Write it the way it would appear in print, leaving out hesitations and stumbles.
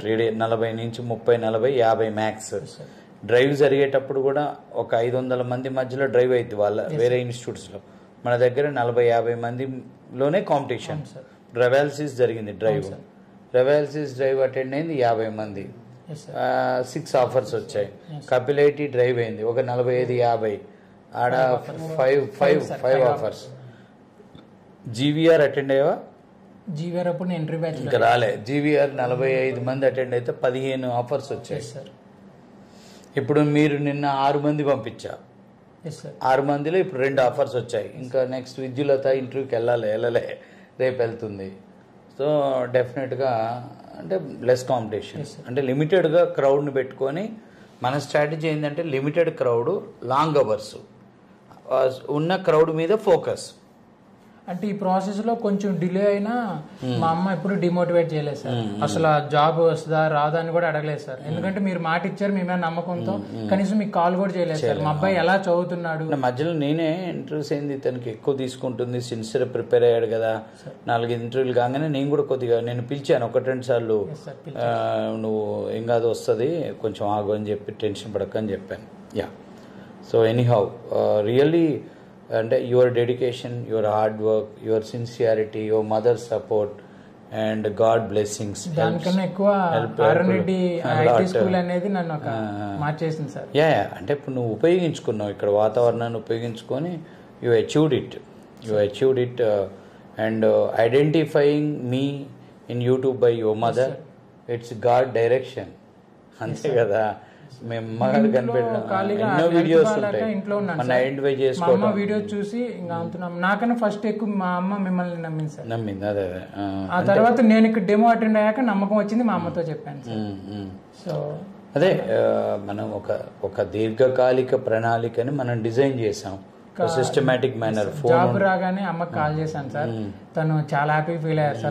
40 నుంచి 30, 40, 50 max. Drive జరిగేటప్పుడు కూడా ఒక 500 మంది మధ్యలో డ్రైవ్ అయింది వాళ్ళ వేరే ఇన్స్టిట్యూట్స్లో. మన దగ్గర 40-50 మందిలోనే కాంపిటీషన్. రెవాల్సిస్ జరిగింది డ్రైవ్. రెవాల్సిస్ డ్రైవ్ అటెండ్ అయింది 50 మంది, 6 ఆఫర్స్ వచ్చాయి. కపిలైటి డ్రైవ్ అయింది ఒక 45-50, ఆడ 5 ఆఫర్స్. జీవీఆర్ అటెండ్ అయ్యావా? జీవీఆర్ అప్పుడు ఎంట్రీ బ్యాచ్ ఇంకా రాలే. జీవీఆర్ 45 మంది అటెండ్ అయితే 15 ఆఫర్స్ వచ్చాయి. ఇప్పుడు మీరు నిన్న 6 మంది పంపించా, 6 మందిలో ఇప్పుడు 2 ఆఫర్స్ వచ్చాయి. ఇంకా నెక్స్ట్ విద్యులత ఇంటర్వ్యూకి వెళ్ళలే, రేపు వెళ్తుంది. సో డెఫినెట్గా అంటే లెస్ కాంపిటీషన్, అంటే లిమిటెడ్గా క్రౌడ్ని పెట్టుకొని మన స్ట్రాటజీ ఏంటంటే లిమిటెడ్ క్రౌడ్, లాంగ్ అవర్స్, ఉన్న క్రౌడ్ మీద ఫోకస్. అంటే ఈ ప్రాసెస్ లో కొంచెం డిలే అయినా మా అమ్మ ఎప్పుడు డిమోటివేట్ చేయలేదు సార్. అసలు జాబ్ వస్తుందా రాదా అని కూడా అడగలేదు సార్. ఎందుకంటే మీరు మాట ఇచ్చారు, మీ మీద నమ్మకంతో కనీసం మీకు కాల్ కూడా చేయలేదు సార్. మా అబ్బాయి ఎలా చదువుతున్నాడు. మధ్యలో నేనే ఇంటర్వ్యూస్ ఏంది తనకి ఎక్కువ తీసుకుంటుంది, సిన్సియర్ ప్రిపేర్ అయ్యాడు కదా, 4 ఇంటర్వ్యూలు కాగానే నేను కూడా కొద్దిగా నేను పిలిచాను 1-2 సార్లు. నువ్వు ఏం కాదు వస్తుంది, కొంచెం ఆగు అని చెప్పి టెన్షన్ పడకని చెప్పాను. యా, సో ఎనీహౌ రియల్లీ అంటే your dedication, your hard work, your sincerity, your mother support and God blessings. దానికన్నా ఎక్కువ స్కూల్ అనేది నన్ను ఒక మార్చేసింది సార్. యా, అంటే ఇప్పుడు నువ్వు ఉపయోగించుకున్నావు ఇక్కడ వాతావరణాన్ని ఉపయోగించుకొని you achieved it and identifying me in YouTube by your mother, it's God direction, అంతే కదా. మేము ఎన్నో వీడియోస్ ఇంట్లో వీడియో చూసి ఇంకా అవుతున్నాం. నాకన్నా ఫస్ట్ ఎక్కువ మా అమ్మ మిమ్మల్ని నమ్మింది సార్. నమ్మింది, అదే. ఆ తర్వాత నేను ఇక్కడ డెమో అటెండ్ అయ్యాక నమ్మకం వచ్చింది, మా అమ్మతో చెప్పాను సార్. సో అదే మనం ఒక దీర్ఘకాలిక ప్రణాళికని మనం డిజైన్ చేసాం, సిస్టమాటిక్ మేనర్. జాబ్ రాగానే అమ్మకి కాల్ చేశాను సార్. తను చాలా హ్యాపీ ఫీల్ అయ్యారు సార్.